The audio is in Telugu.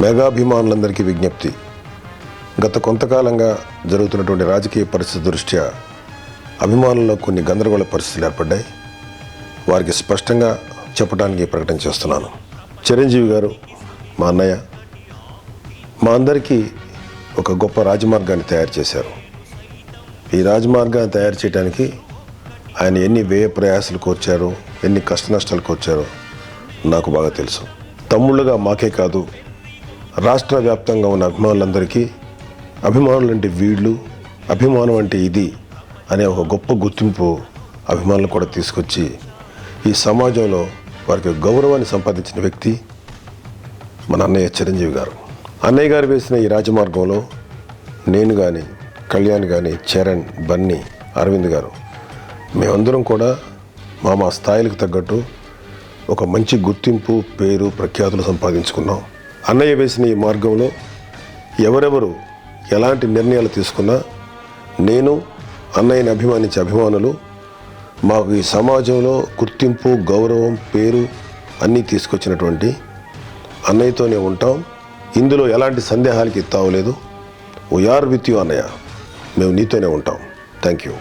మెగాభిమానులందరికీ విజ్ఞప్తి. గత కొంతకాలంగా జరుగుతున్నటువంటి రాజకీయ పరిస్థితి దృష్ట్యా అభిమానుల్లో కొన్ని గందరగోళ పరిస్థితులు ఏర్పడ్డాయి. వారికి స్పష్టంగా చెప్పడానికి ప్రకటన చేస్తున్నాను. చిరంజీవి గారు మా అన్నయ్య, మా అందరికీ ఒక గొప్ప రాజమార్గాన్ని తయారు చేశారు. ఈ రాజమార్గాన్ని తయారు చేయడానికి ఆయన ఎన్ని వ్యయ ప్రయాసాలు కోర్చారో, ఎన్ని కష్ట నష్టాలు కోర్చారో నాకు బాగా తెలుసు. తమ్ముళ్ళుగా మాకే కాదు, రాష్ట్ర వ్యాప్తంగా ఉన్న అభిమానులందరికీ అభిమానులు అంటే వీళ్ళు, అభిమానం అంటే ఇది అనే ఒక గొప్ప గుర్తింపు అభిమానులు కూడా తీసుకొచ్చి ఈ సమాజంలో వారికి గౌరవాన్ని సంపాదించిన వ్యక్తి మన అన్నయ్య చిరంజీవి గారు. అన్నయ్య గారు వేసిన ఈ రాజమార్గంలో నేను కానీ, కళ్యాణ్ కానీ, చరణ్, బన్నీ, అరవింద్ గారు మేమందరం కూడా మా స్థాయిలకు తగ్గట్టు ఒక మంచి గుర్తింపు, పేరు, ప్రఖ్యాతులు సంపాదించుకున్నాం. అన్నయ్య వేసిన ఈ మార్గంలో ఎవరెవరు ఎలాంటి నిర్ణయాలు తీసుకున్నా నేను, అన్నయ్యని అభిమానించే అభిమానులు మాకు ఈ సమాజంలో గుర్తింపు, గౌరవం, పేరు అన్నీ తీసుకొచ్చినటువంటి అన్నయ్యతోనే ఉంటాం. ఇందులో ఎలాంటి సందేహాలకి తావులేదు. వీఆర్ విత్ యూ అన్నయ్య, మేము నీతోనే ఉంటాం. Thank you.